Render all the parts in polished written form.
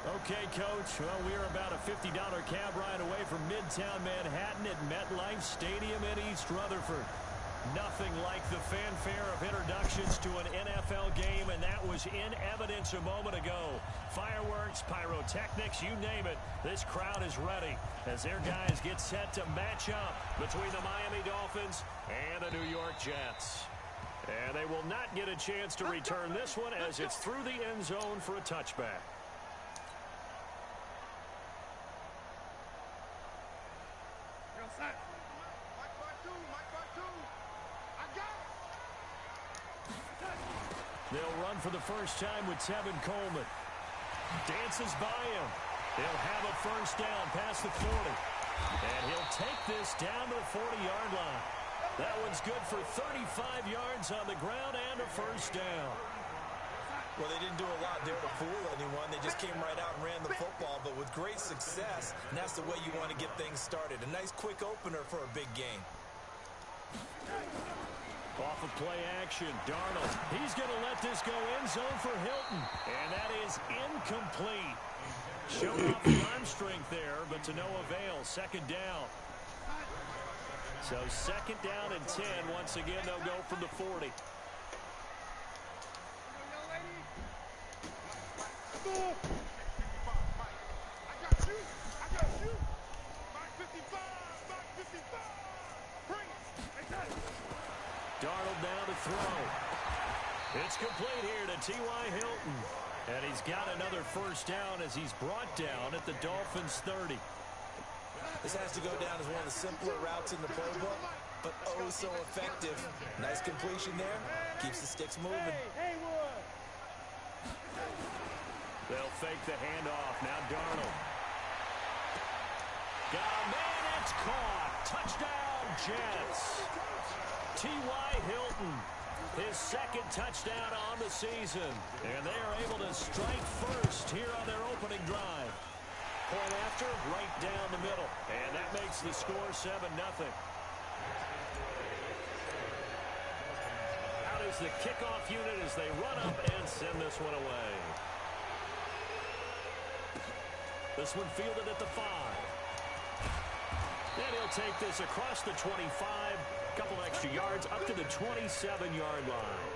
Okay, Coach. Well, we are about a $50 cab ride away from Midtown Manhattan at MetLife Stadium in East Rutherford. Nothing like the fanfare of introductions to an NFL game, and that was in evidence a moment ago. Fireworks, pyrotechnics, you name it. This crowd is ready as their guys get set to match up between the Miami Dolphins and the New York Jets. And they will not get a chance to return this one as it's through the end zone for a touchback. They'll run for the first time with Tevin Coleman. Dances by him. He'll have a first down past the 40. And he'll take this down to the 40-yard line. That one's good for 35 yards on the ground and a first down. Well, they didn't do a lot there to fool anyone. They just came right out and ran the football, but with great success, and that's the way you want to get things started. A nice quick opener for a big game. Off of play action, Darnold. He's going to let this go end zone for Hilton. And that is incomplete. Showed off the arm strength there, but to no avail. Second down. So second down and 10. Once again, they'll go from the 40. Darnold down to throw. It's complete here to T.Y. Hilton. And he's got another first down as he's brought down at the Dolphins' 30. This has to go down as one of the simpler routes in the playbook, but oh so effective. Nice completion there. Keeps the sticks moving. They'll fake the handoff. Now Darnold. Got a man. It's caught. Touchdown, Jets. T.Y. Hilton, his second touchdown on the season. And they are able to strike first here on their opening drive. Point after, right down the middle. And that makes the score 7-0. Out is the kickoff unit as they run up and send this one away. This one fielded at the 5. And he'll take this across the 25. Couple extra yards up to the 27-yard line.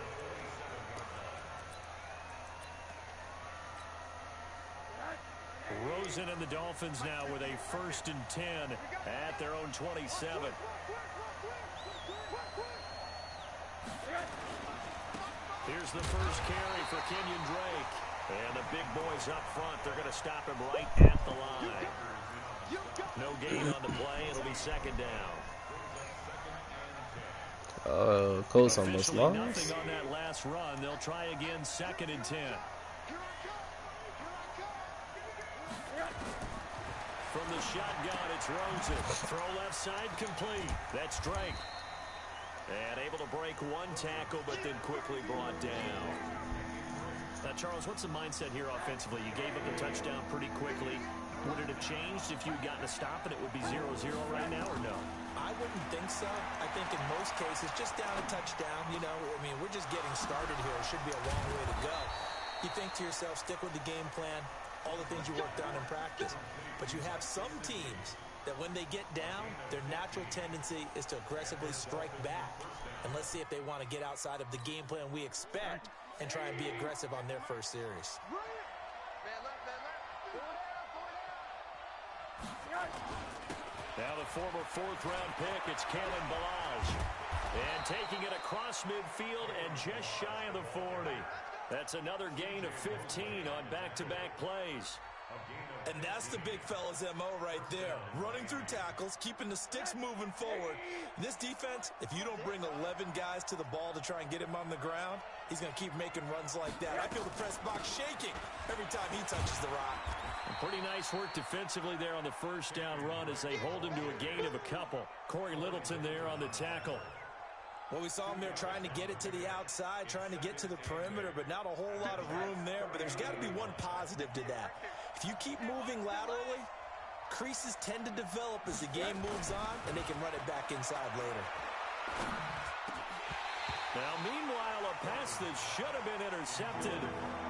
Rosen and the Dolphins now with a 1st and 10 at their own 27. Here's the first carry for Kenyon Drake. And the big boys up front, they're going to stop him right at the line. No gain on the play. It'll be second down. Colts almost lost. Nothing on that last run. They'll try again, 2nd and 10. From the shotgun, it's Rosen. Throw left side complete. That's Drake. And able to break one tackle, but then quickly brought down. Now, Charles, what's the mindset here offensively? You gave up the touchdown pretty quickly. Would it have changed if you had gotten a stop and it would be 0-0 right now, or no? I wouldn't think so. I think in most cases, just down a touchdown, you know, I mean, we're just getting started here. It should be a long way to go. You think to yourself, stick with the game plan, all the things you worked on in practice. But you have some teams that when they get down, their natural tendency is to aggressively strike back. And let's see if they want to get outside of the game plan we expect and try and be aggressive on their first series. Now the former 4th-round pick, it's Kalen Ballage. And taking it across midfield and just shy of the 40. That's another gain of 15 on back-to-back plays. And that's the big fella's MO right there. Running through tackles, keeping the sticks moving forward. This defense, if you don't bring 11 guys to the ball to try and get him on the ground, he's going to keep making runs like that. I feel the press box shaking every time he touches the rock. Pretty nice work defensively there on the first down run as they hold him to a gain of a couple. Corey Littleton there on the tackle. Well, we saw him there trying to get it to the outside, trying to get to the perimeter, but not a whole lot of room there. But there's got to be one positive to that. If you keep moving laterally, creases tend to develop as the game moves on, and they can run it back inside later. Now, meanwhile, a pass that should have been intercepted,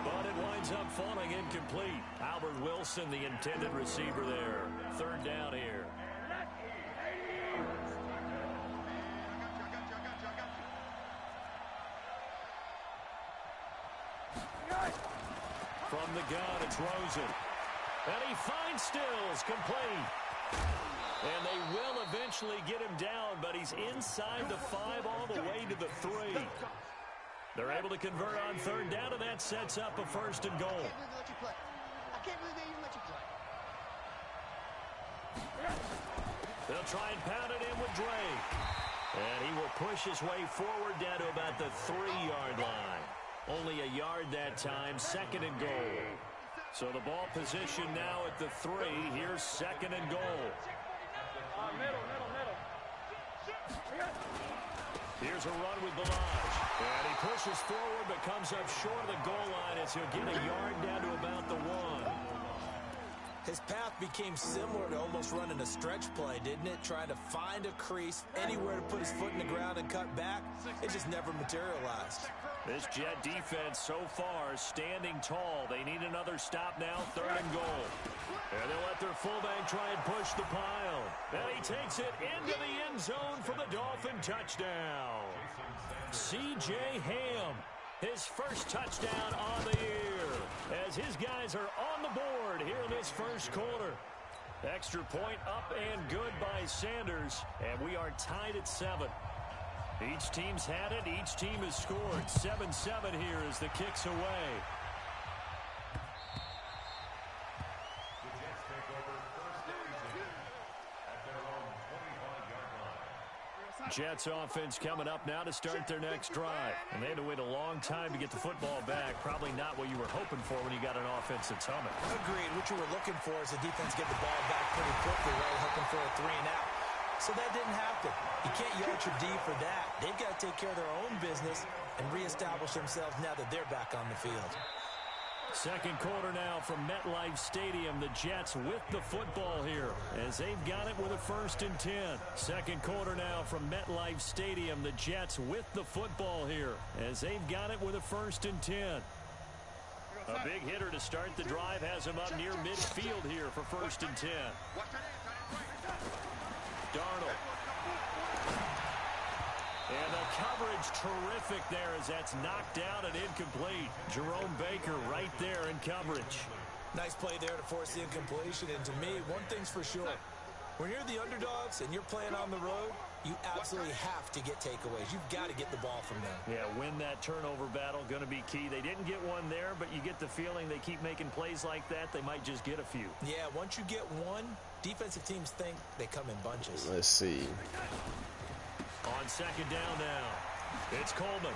but it winds up falling incomplete. Albert Wilson, the intended receiver there. Third down here. From the gun, it's Rosen. And he finds Stills, complete. And they will eventually get him down, but he's inside the 5 all the way to the 3. They're able to convert on third down, and that sets up a 1st and goal. I can't believe they even let you play. They'll try and pound it in with Drake. And he will push his way forward down to about the 3-yard line. Only a yard that time, 2nd and goal. So the ball position now at the 3. Here's 2nd and goal. Here's a run with Balaj. And he pushes forward but comes up short of the goal line as he'll get a yard down to about the 1. His path became similar to almost running a stretch play, didn't it? Trying to find a crease, anywhere to put his foot in the ground and cut back. It just never materialized. This Jet defense so far standing tall. They need another stop now, 3rd and goal. And they'll let their fullback try and push the pile. And he takes it into the end zone for the Dolphin touchdown. C.J. Ham, his first touchdown on the year, as his guys are on the board here in this first quarter. Extra point up and good by Sanders, and we are tied at 7. Each team's had it. Each team has scored. 7-7 here as the kick's away. Jets offense coming up now to start their next drive. And they had to wait a long time to get the football back. Probably not what you were hoping for when you got an offense that's humming. Agreed. What you were looking for is the defense get the ball back pretty quickly, right? Hoping for a 3 and out. So that didn't happen. You can't yell at your D for that. They've got to take care of their own business and reestablish themselves now that they're back on the field. Second quarter now from MetLife Stadium. The Jets with the football here as they've got it with a 1st and 10. Second quarter now from MetLife Stadium. The Jets with the football here as they've got it with a 1st and 10. A big hitter to start the drive has him up near midfield here for 1st and 10. Darnold. And the coverage terrific there as that's knocked down and incomplete. Jerome Baker right there in coverage. Nice play there to force the incompletion. And to me, one thing's for sure. When you're the underdogs and you're playing on the road, you absolutely have to get takeaways. You've got to get the ball from them. Yeah, win that turnover battle, going to be key. They didn't get one there, but you get the feeling they keep making plays like that, they might just get a few. Yeah, once you get one, defensive teams think they come in bunches. Let's see. On second down now, it's Coleman.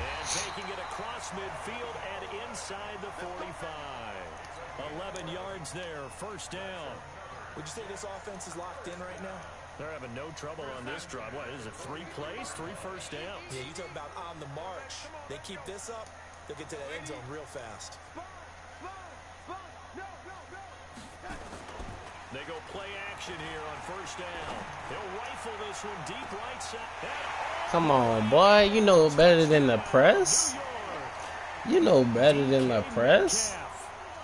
And taking it across midfield and inside the 45. 11 yards there, 1st down. Would you say this offense is locked in right now? They're having no trouble on this drive. What is it, 3 plays, 3 first downs? Yeah, you talk about on the march. They keep this up, they'll get to the end zone real fast. They go play action here on 1st down. They'll rifle this one deep right side. Come on, boy. You know better than the press. You know better than the press.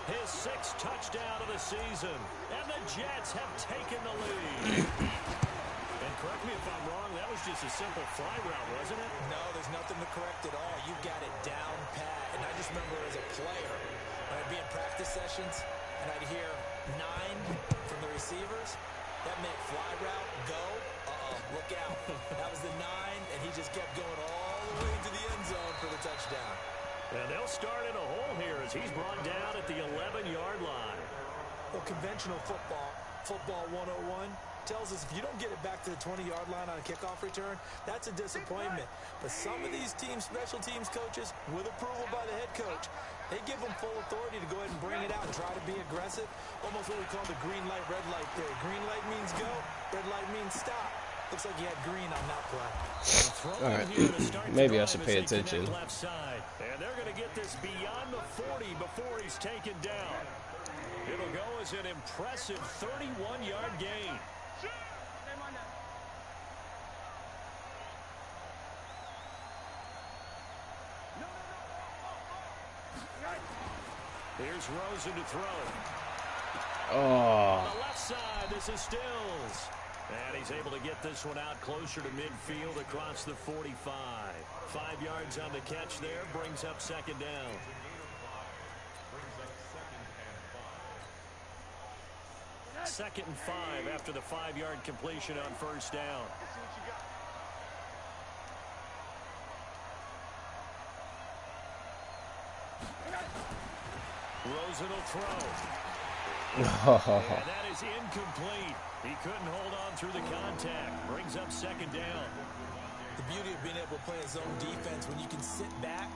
His 6th touchdown of the season. And the Jets have taken the lead. And correct me if I'm wrong, that was just a simple fly route, wasn't it? No, there's nothing to correct at all. You've got it down pat. And I just remember as a player, when I'd be in practice sessions, and I'd hear 9 from the receivers, that meant fly route, go, look out. That was the 9, and he just kept going all the way to the end zone for the touchdown. And they'll start in a hole here as he's brought down at the 11-yard line. Well, conventional football 101, tells us if you don't get it back to the 20-yard line on a kickoff return, that's a disappointment. But some of these teams, special teams coaches, with approval by the head coach, they give them full authority to go ahead and bring it out and try to be aggressive. Almost what we call the green light, red light theory. Green light means go, red light means stop. Looks like you had green on that play. All right, maybe I should pay attention. Left side. And they're going to get this beyond the 40 before he's taken down. It'll go as an impressive 31-yard gain. Here's Rosen to throw. Oh. On the left side, this is Stills. And he's able to get this one out closer to midfield across the 45. 5 yards on the catch there, brings up second down. Second and 5 after the 5-yard completion on first down. Rosen will throw. And that is incomplete. He couldn't hold on through the contact. Brings up second down. The beauty of being able to play a zone defense when you can sit back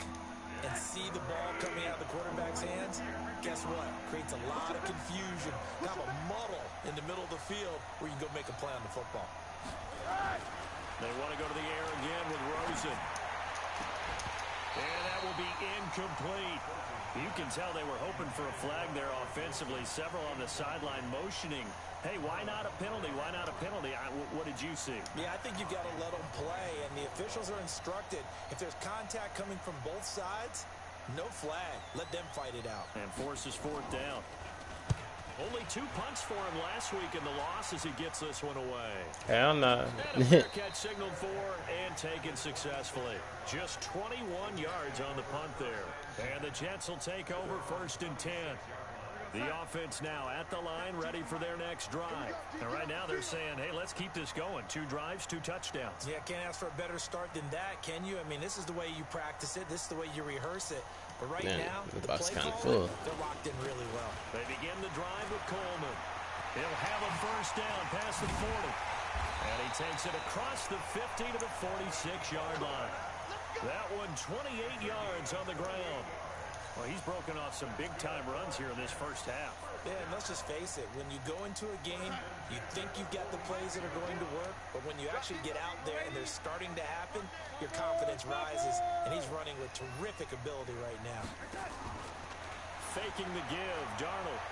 and see the ball coming out of the quarterback's hands, guess what? Creates a lot of confusion. Kind of a muddle in the middle of the field where you can go make a play on the football. They want to go to the air again with Rosen. And that will be incomplete. You can tell they were hoping for a flag there offensively. Several on the sideline motioning. Hey, why not a penalty? Why not a penalty? What did you see? Yeah, I think you've got to let them play, and the officials are instructed. If there's contact coming from both sides, no flag. Let them fight it out. And forces fourth down. Only 2 punts for him last week in the loss as he gets this one away. Hell no. And a fair catch signaled for and taken successfully. Just 21 yards on the punt there. And the Jets will take over first and 10. The offense now at the line, ready for their next drive. And right now they're saying, hey, let's keep this going. 2 drives, 2 touchdowns. Yeah, can't ask for a better start than that, can you? I mean, this is the way you practice it. This is the way you rehearse it. But right now, the play calling, they're locked in really well. They begin the drive with Coleman. He'll have a first down past the 40. And he takes it across the 50 to the 46-yard line. That one 28 yards on the ground. Well, he's broken off some big-time runs here in this first half. Yeah, and let's just face it. When you go into a game, you think you've got the plays that are going to work, but when you actually get out there and they're starting to happen, your confidence rises, and he's running with terrific ability right now. Faking the give, Darnold.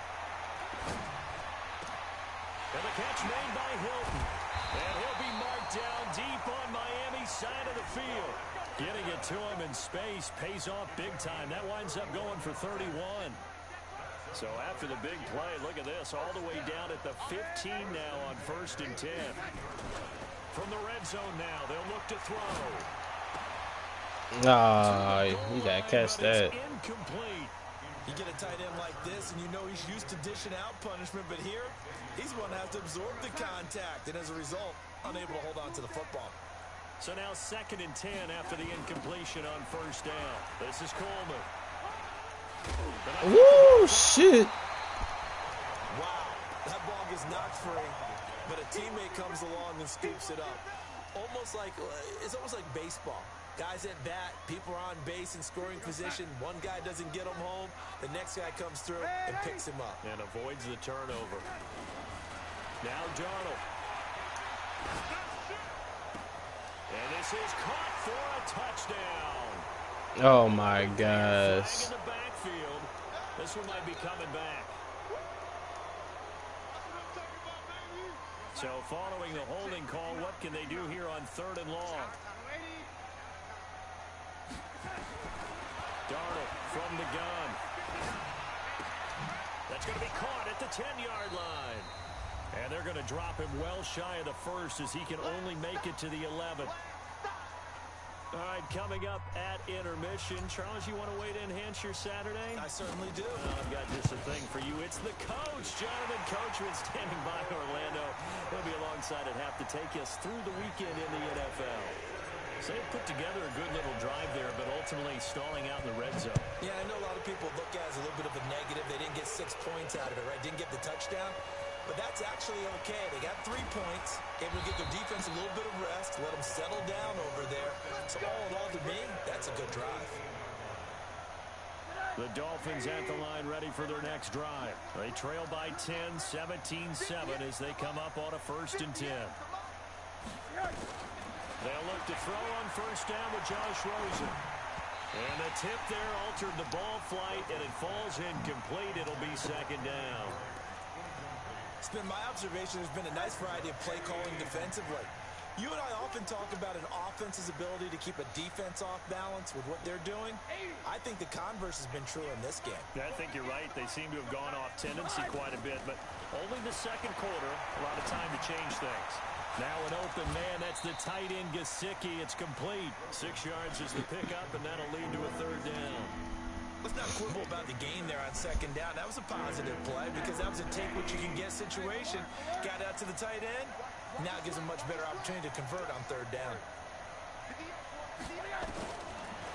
And the catch made by Hilton. And he'll be marked down deep on Miami's side of the field. Getting it to him in space pays off big time. That winds up going for 31. So after the big play, look at this, all the way down at the 15 now on first and 10. From the red zone now, they'll look to throw. Ah, you gotta catch that. Incomplete. You get a tight end like this, and you know he's used to dishing out punishment, but here, he's one that has to absorb the contact, and as a result, unable to hold on to the football. So now second and 10 after the incompletion on first down. This is Coleman. Woo, shit. Wow, that ball gets knocked free, but a teammate comes along and scoops it up. It's almost like baseball. Guys at bat, people are on base in scoring position. One guy doesn't get him home. The next guy comes through and picks him up. And avoids the turnover. Now Darnold. And this is caught for a touchdown. Oh my gosh. Flag in the backfield. This one might be coming back. So following the holding call, what can they do here on 3rd and long? Darnold from the gun. That's going to be caught at the 10-yard line. And they're going to drop him well shy of the first as he can only make it to the 11th. All right, coming up at intermission. Charles, you want to wait to enhance your Saturday? I certainly do. I've got just a thing for you. It's the coach, Jonathan Coachman, standing by Orlando. He'll be alongside at half to take us through the weekend in the NFL. So they put together a good little drive there, but ultimately stalling out in the red zone. Yeah, I know a lot of people look at it as a little bit of a negative. They didn't get 6 points out of it, right? Didn't get the touchdown. But that's actually okay. They got 3 points, able to give their defense a little bit of rest, let them settle down over there. So all in all, to me, that's a good drive. The Dolphins at the line ready for their next drive. They trail by 10, 17-7 as they come up on a 1st and 10. They'll look to throw on first down with Josh Rosen. And the tip there altered the ball flight, and it falls incomplete. It'll be 2nd down. It's been my observation there's been a nice variety of play calling defensively. You and I often talk about an offense's ability to keep a defense off balance with what they're doing. I think the converse has been true in this game. Yeah, I think you're right. They seem to have gone off tendency quite a bit, but only the second quarter, a lot of time to change things. Now an open man, that's the tight end Gesicki. It's complete. 6 yards is the pickup, and that'll lead to a third down. Let's not quibble about the game there on second down. That was a positive play because that was a take-what-you-can-get situation. Got out to the tight end. Now gives him much better opportunity to convert on third down.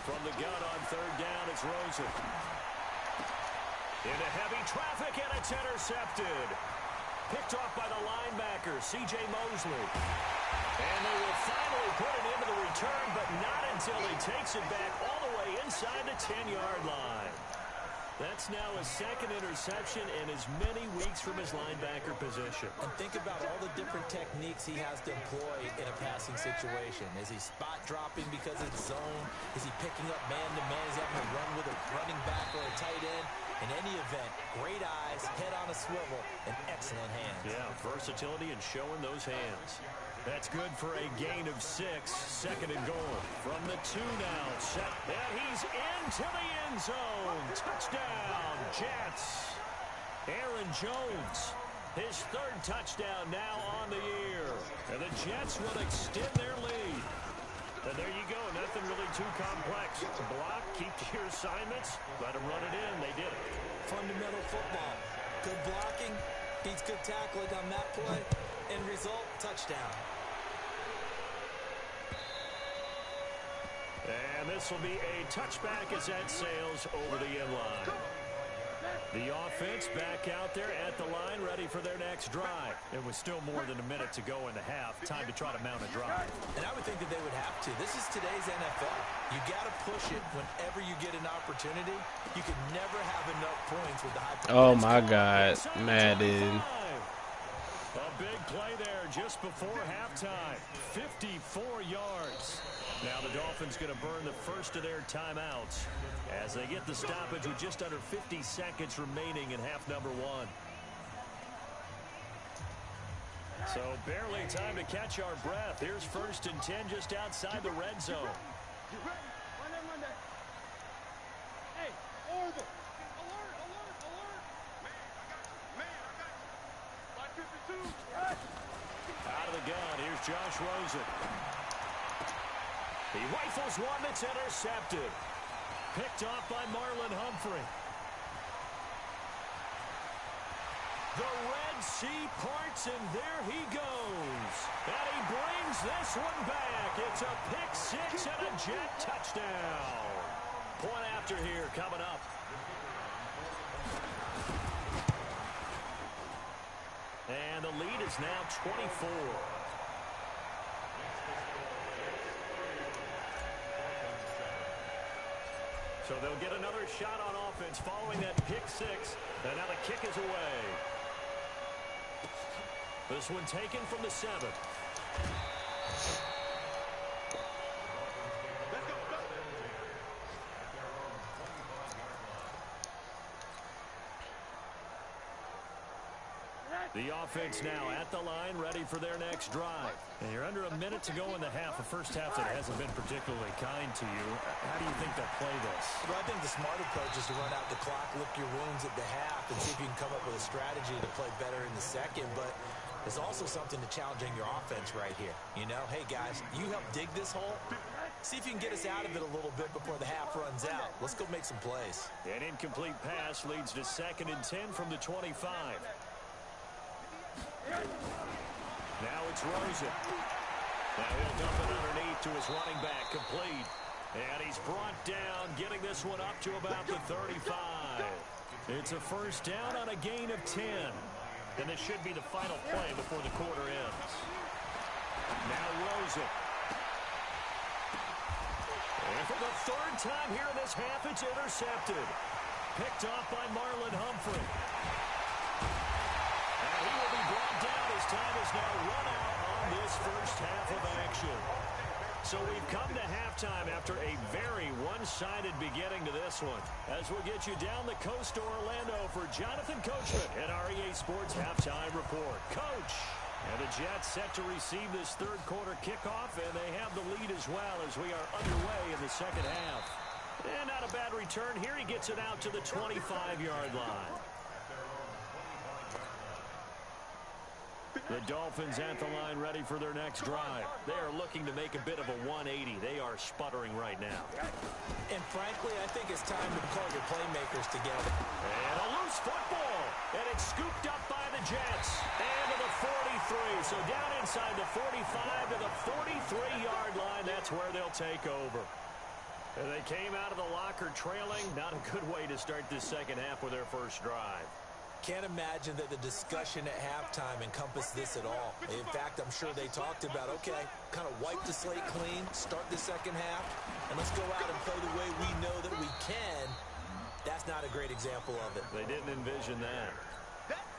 From the gun on third down, it's Rosen. Into heavy traffic, and it's intercepted. Picked off by the linebacker, C.J. Mosley. And they will finally put it into the return, but not until he takes it back all the way inside the 10-yard line. That's now his second interception in as many weeks from his linebacker position. And think about all the different techniques he has to employ in a passing situation. Is he spot dropping because it's zone? Is he picking up man-to-man? Is he having to run with a running back or a tight end? In any event, great eyes, head on a swivel, and excellent hands. Yeah, versatility and showing those hands. That's good for a gain of 6. Second and goal. From the 2 now. Set. And he's into the end zone. Touchdown, Jets. Aaron Jones. His third touchdown now on the year. And the Jets will extend their lead. And there you go. Nothing really too complex. Block, keep to your assignments. Let them run it in. They did it. Fundamental football. Good blocking. Beats good tackling on that play. End result, touchdown. And this will be a touchback as that sails over the end line. The offense back out there at the line, ready for their next drive. It was still more than a minute to go in the half. Time to try to mount a drive. And I would think that they would have to. This is today's NFL. You got to push it whenever you get an opportunity. You can never have enough points with the high. Oh my God, Madden. A big play there just before halftime. 54 yards. Now the Dolphins going to burn the first of their timeouts as they get the stoppage with just under 50 seconds remaining in half number 1. So barely time to catch our breath. Here's 1st and 10 just outside the red zone. Hey, over. Alert, alert, alert. Man, I got 52. Out of the gun, here's Josh Rosen. He rifles one that's intercepted. Picked off by Marlon Humphrey. The Red Sea parts, and there he goes. And he brings this one back. It's a pick-6 and a Jet touchdown. Point after here coming up. And the lead is now 24. So they'll get another shot on offense following that pick-6. And now the kick is away. This one taken from the 7. The offense now at the line, ready for their next drive. And you're under a minute to go in the half, a first half that hasn't been particularly kind to you. How do you think they'll play this? Well, I think the smart approach is to run out the clock, lick your wounds at the half, and see if you can come up with a strategy to play better in the second. But there's also something to challenging your offense right here. You know, hey, guys, you help dig this hole. See if you can get us out of it a little bit before the half runs out. Let's go make some plays. An incomplete pass leads to 2nd and 10 from the 25. Now it's Rosen. Now he'll dump it underneath to his running back, complete. And he's brought down, getting this one up to about the 35. It's a first down on a gain of 10. And this should be the final play before the quarter ends. Now Rosen. And for the 3rd time here in this half, it's intercepted. Picked off by Marlon Humphrey. And he will be brought down as time is now run out on this first half of action. So we've come to halftime after a very one-sided beginning to this one. As we'll get you down the coast to Orlando for Jonathan Coachman at our EA Sports Halftime Report. Coach. And the Jets set to receive this third quarter kickoff, and they have the lead as well as we are underway in the second half. And not a bad return here. He gets it out to the 25-yard line. The Dolphins at the line ready for their next drive. They are looking to make a bit of a 180. They are sputtering right now. And frankly, I think it's time to call your playmakers together. And a loose football. And it's scooped up by the Jets. And to the 43. So down inside the 45 to the 43-yard line. That's where they'll take over. And they came out of the locker trailing. Not a good way to start this second half with their first drive. Can't imagine that the discussion at halftime encompassed this at all. In fact, I'm sure they talked about, okay, kind of wipe the slate clean, start the second half, and let's go out and play the way we know that we can. That's not a great example of it. They didn't envision that.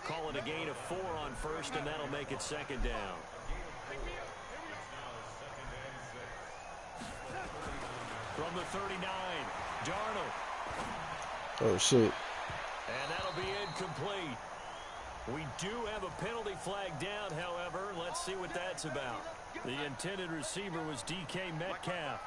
Call it a gain of 4 on first, and that'll make it second down. From the 39, Darnold. Oh, shit. And that'll be incomplete. We do have a penalty flag down, however. Let's see what that's about. The intended receiver was DK Metcalf.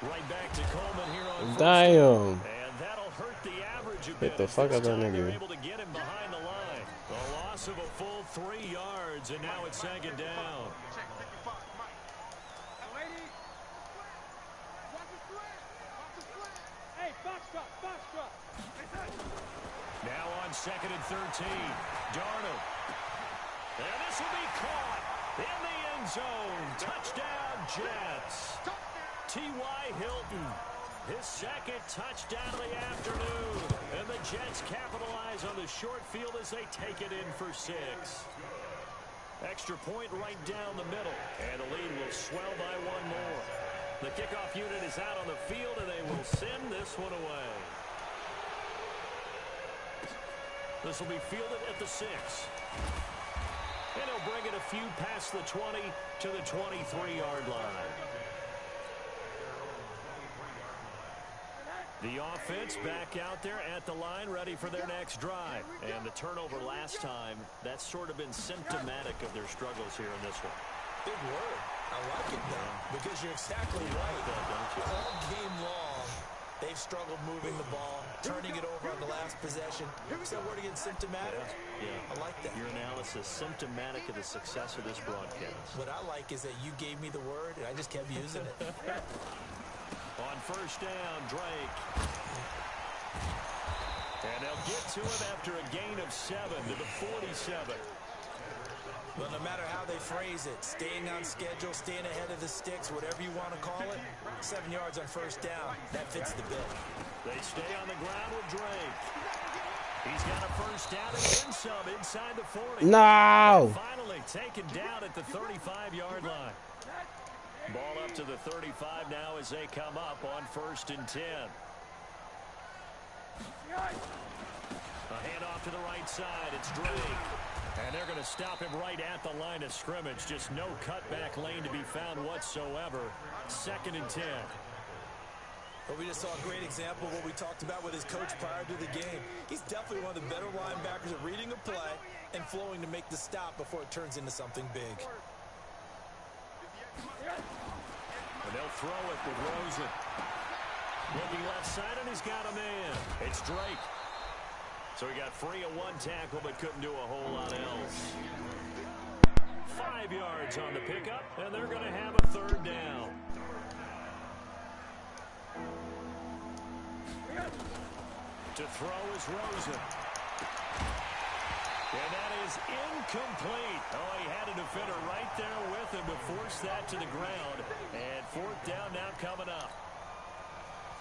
Right back to Coleman here on Damn. and that'll hurt the average a Get bit. the fuck out of They're there. able to get him behind the line. The loss of a full 3 yards, and now it's second down. Now on second and 13, Darnold. And this will be caught in the end zone. Touchdown, Jets. T.Y. Hilton, his second touchdown of the afternoon. And the Jets capitalize on the short field as they take it in for 6. Extra point right down the middle. And the lead will swell by 1 more. The kickoff unit is out on the field, and they will send this one away. This will be fielded at the 6. And he'll bring it a few past the 20 to the 23-yard line. The offense back out there at the line, ready for their next drive. And the turnover last time, that's sort of been symptomatic of their struggles here in this one. Big word. I like it, though, because you're exactly right. All game long, they've struggled moving the ball, turning it over on the last possession. Is that word again, symptomatic? Yeah. I like that. Your analysis, symptomatic of the success of this broadcast. What I like is that you gave me the word, and I just kept using it. On first down, Drake. And they'll get to him after a gain of 7 to the 47. Well, no matter how they phrase it, staying on schedule, staying ahead of the sticks, whatever you want to call it, 7 yards on first down, that fits the bill. They stay on the ground with Drake. He's got a first down and then some inside the 40. No! And finally taken down at the 35-yard line. Ball up to the 35 now as they come up on first and 10. A handoff to the right side. It's Drake. And they're going to stop him right at the line of scrimmage. Just no cutback lane to be found whatsoever. Second and 10. Well, we just saw a great example of what we talked about with his coach prior to the game. He's definitely one of the better linebackers at reading a play and flowing to make the stop before it turns into something big. And they'll throw it with Rosen. Looking left side, and he's got a man. It's Drake. So he got free of 1 tackle, but couldn't do a whole lot else. 5 yards on the pickup, and they're going to have a third down. To throw is Rosen. And that is incomplete. Oh, he had a defender right there with him to force that to the ground. And fourth down now coming up.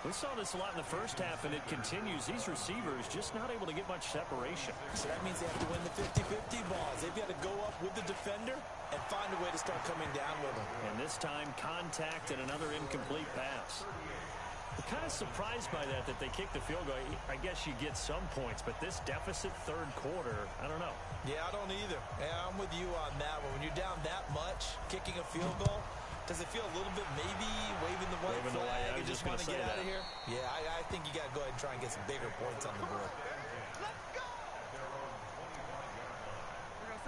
We saw this a lot in the first half, and it continues. These receivers just not able to get much separation. So that means they have to win the 50-50 balls. They've got to go up with the defender and find a way to start coming down with them. And this time, contact and another incomplete pass. I'm kind of surprised by that they kicked the field goal. I guess you get some points, but this deficit third quarter, I don't know. Yeah, I don't either. Yeah, I'm with you on that one. When you're down that much, kicking a field goal, does it feel a little bit maybe waving the white flag and just want to get out of here? Yeah, I think you got to go ahead and try and get some bigger points on the board.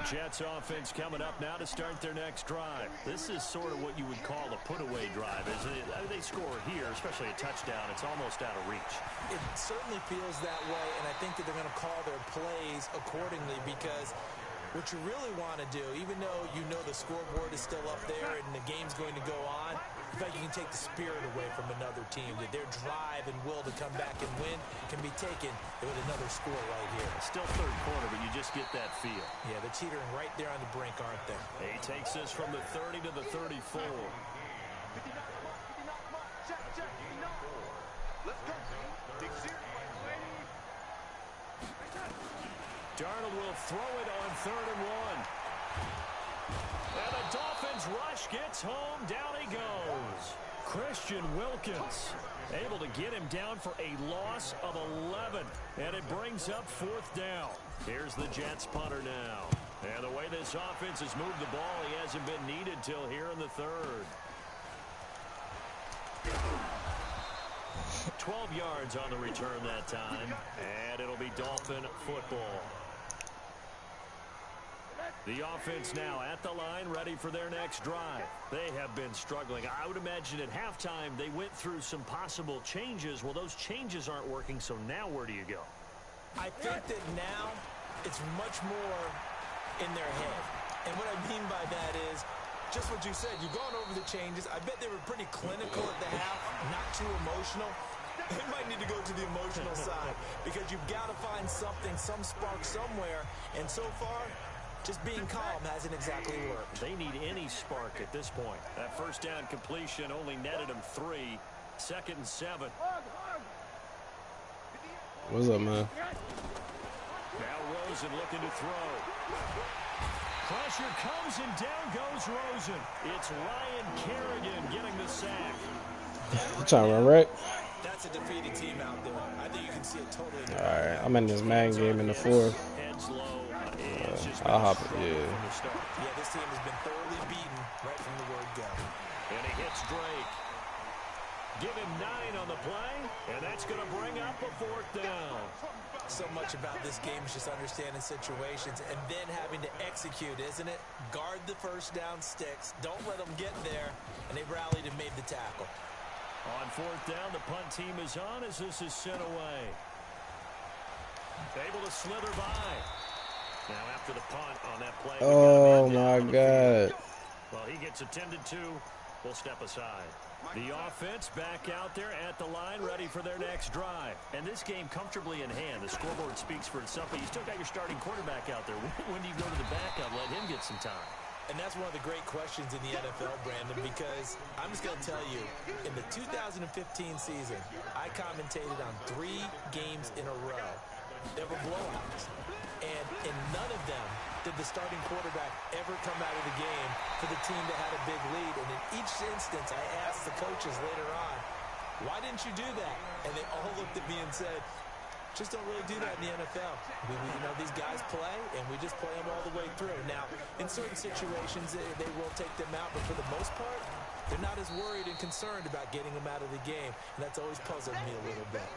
Jets offense coming up now to start their next drive. This is sort of what you would call a put-away drive, isn't it? They score here, especially a touchdown. It's almost out of reach. It certainly feels that way, and I think that they're going to call their plays accordingly because what you really want to do, even though you know the scoreboard is still up there and the game's going to go on, in fact, you can take the spirit away from another team. That their drive and will to come back and win can be taken with another score right here. Still third quarter, but you just get that feel. Yeah, they're teetering right there on the brink, aren't they? He takes this from the 30 to the 34. Let's go. Big series, lady. Darnold will throw it on 3rd and 1. And the Dolphins rush gets home. Down he goes. Christian Wilkins able to get him down for a loss of 11. And it brings up 4th down. Here's the Jets punter now. And the way this offense has moved the ball, he hasn't been needed till here in the 3rd. 12 yards on the return that time. And it'll be Dolphin football. The offense now at the line, ready for their next drive. They have been struggling. I would imagine at halftime they went through some possible changes. Well, those changes aren't working, so now where do you go? I think that now it's much more in their head. And what I mean by that is just what you said. You've gone over the changes. I bet they were pretty clinical at the half, not too emotional. They might need to go to the emotional side because you've got to find something, some spark somewhere. And so far, just being calm hasn't exactly worked. They need any spark at this point. That first down completion only netted them 3. 2nd and 7. What's up, man? Now Rosen looking to throw. Pressure comes and down goes Rosen. It's Ryan Kerrigan getting the sack. You trying to run right? That's a defeated team out there. I think you can see it totally. All right, I'm in this Madden game in the 4th. Heads low. I'll hop it, yeah. Yeah, this team has been thoroughly beaten right from the word go. And he hits Drake. Give him 9 on the play, and that's going to bring up a 4th down. So much about this game is just understanding situations and then having to execute, isn't it? Guard the first down sticks. Don't let them get there. And they rallied and made the tackle. On 4th down, the punt team is on as this is sent away. Able to slither by. Now after the punt on that play. Oh, my God. Well, he gets attended to. We'll step aside. The offense back out there at the line, ready for their next drive. And this game comfortably in hand. The scoreboard speaks for itself, but you still got your starting quarterback out there. When do you go to the backup? Let him get some time. And that's one of the great questions in the NFL, Brandon, because I'm just going to tell you, in the 2015 season, I commentated on 3 games in a row. There were blowouts. And in none of them did the starting quarterback ever come out of the game for the team that had a big lead. And in each instance, I asked the coaches later on, why didn't you do that? And they all looked at me and said, just don't really do that in the NFL. You know, these guys play, and we just play them all the way through. Now, in certain situations, they will take them out, but for the most part, they're not as worried and concerned about getting them out of the game, and that's always puzzled me a little bit.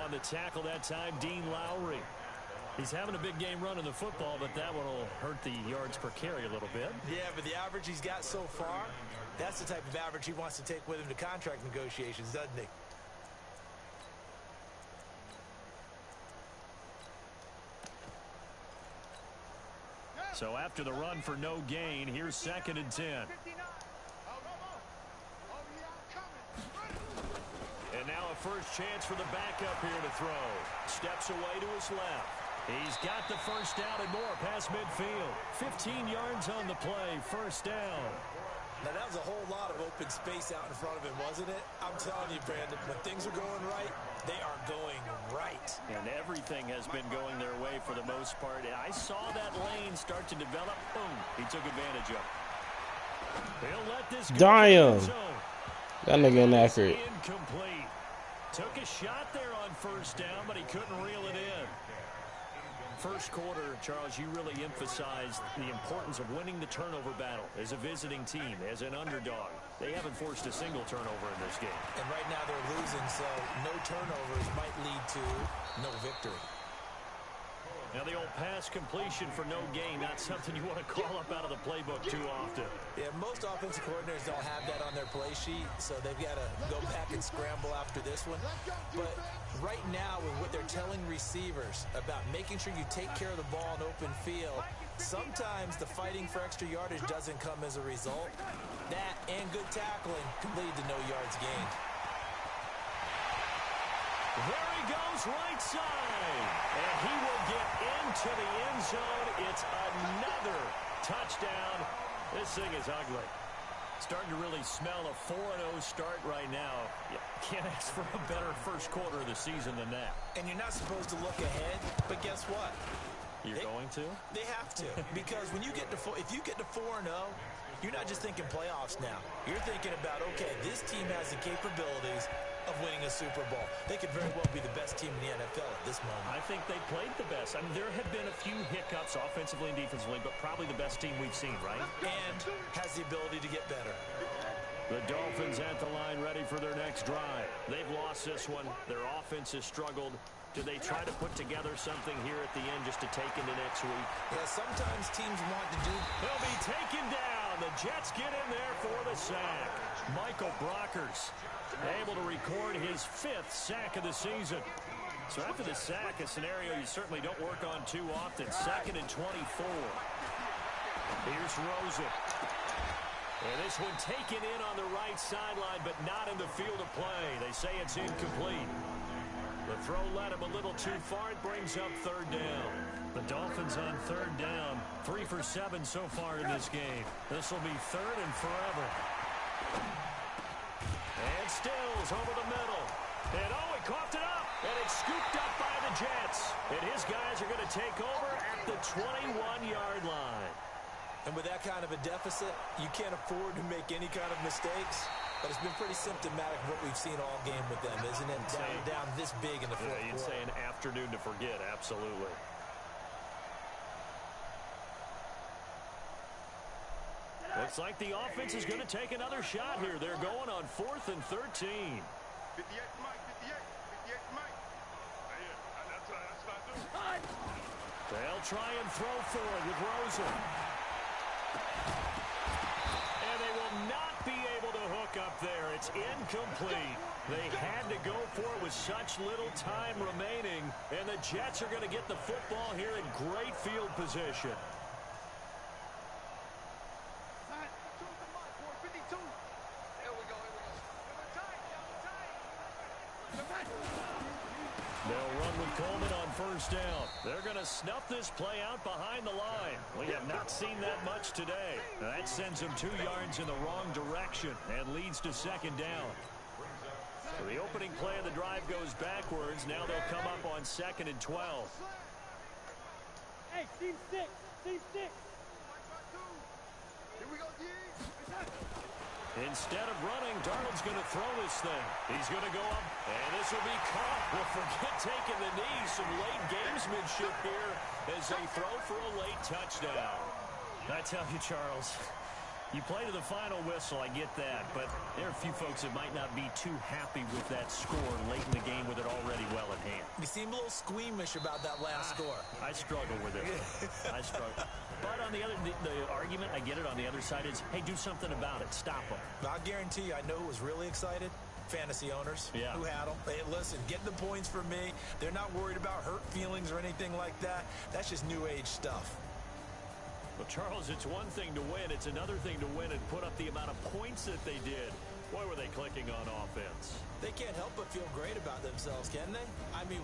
On the tackle that time, Dean Lowry. He's having a big game running the football, but that one will hurt the yards per carry a little bit. Yeah, but the average he's got so far, that's the type of average he wants to take with him to contract negotiations, doesn't he? So after the run for no gain, here's 2nd and 10. And now a first chance for the backup here to throw. Steps away to his left. He's got the first down and more past midfield. 15 yards on the play, first down. Now, that was a whole lot of open space out in front of him, wasn't it? I'm telling you, Brandon, when things are going right, they are going right. And everything has been going their way for the most part. I saw that lane start to develop. Boom. He took advantage of it. He'll let this go. Damn. That nigga inaccurate. Incomplete. Took a shot there on first down, but he couldn't reel it in. First quarter, Charles, you really emphasized the importance of winning the turnover battle as a visiting team, as an underdog. They haven't forced a single turnover in this game. And right now they're losing, so no turnovers might lead to no victory. Now the old pass completion for no gain, not something you want to call up out of the playbook too often. Yeah, most offensive coordinators don't have that on their play sheet, so they've got to go back and scramble after this one. But right now, with what they're telling receivers about making sure you take care of the ball in open field, sometimes the fighting for extra yardage doesn't come as a result. That and good tackling can lead to no yards gained. There he goes, right side. And he will get into the end zone. It's another touchdown. This thing is ugly. Starting to really smell a 4-0 start right now. You can't ask for a better first quarter of the season than that. And you're not supposed to look ahead, but guess what? You're going to? They have to. Because when you get to if you get to 4-0, you're not just thinking playoffs now. You're thinking about, okay, this team has the capabilities of winning a Super Bowl. They could very well be the best team in the NFL at this moment. I think they played the best. I mean, there have been a few hiccups offensively and defensively, but probably the best team we've seen, right? And has the ability to get better. The Dolphins at the line ready for their next drive. They've lost this one. Their offense has struggled. Do they try to put together something here at the end just to take into next week? Yeah, sometimes teams want to do. He'll be taken down. The Jets get in there for the sack. Michael Brockers able to record his 5th sack of the season. So after the sack, a scenario you certainly don't work on too often. 2nd and 24. Here's Rosen. And this one taken in on the right sideline, but not in the field of play. They say it's incomplete. The throw led him a little too far. It brings up 3rd down. The Dolphins on 3rd down. 3 for 7 so far in this game. This will be 3rd and forever. And Stills over the middle. And he coughed it up. And it's scooped up by the Jets. And his guys are going to take over at the 21-yard line. And with that kind of a deficit, you can't afford to make any kind of mistakes. But it's been pretty symptomatic of what we've seen all game with them, isn't it? Down this big in the fourth quarter. You'd say an afternoon to forget, absolutely. Looks like the offense is going to take another shot here. They're going on 4th and 13. 58 Mike, 58 Mike. That's what I do. They'll try and throw forward with Rosen. And they will not be able to hook up there. It's incomplete. They had to go for it with such little time remaining. And the Jets are going to get the football here in great field position. They'll run with Coleman on 1st down. They're going to snuff this play out behind the line. We have not seen that much today. That sends them 2 yards in the wrong direction and leads to 2nd down. So the opening play of the drive goes backwards. Now they'll come up on 2nd and 12. Hey, team 6. Team 6. Here we go, D. Instead of running, Darnold's going to throw this thing. He's going to go up, and this will be caught. Well, forget taking the knee. Some late gamesmanship here as they throw for a late touchdown. I tell you, Charles, you play to the final whistle, I get that, but there are a few folks that might not be too happy with that score late in the game with it already well in hand. You seem a little squeamish about that last score. I struggle with it. I struggle. But on the argument, I get it, on the other side is, hey, do something about it. Stop them. I guarantee you, I know who was really excited. Fantasy owners who had them. Hey, listen, getting the points for me. They're not worried about hurt feelings or anything like that. That's just new age stuff. Well, Charles, it's one thing to win. It's another thing to win and put up the amount of points that they did. Boy, were they clicking on offense. They can't help but feel great about themselves, can they? I mean...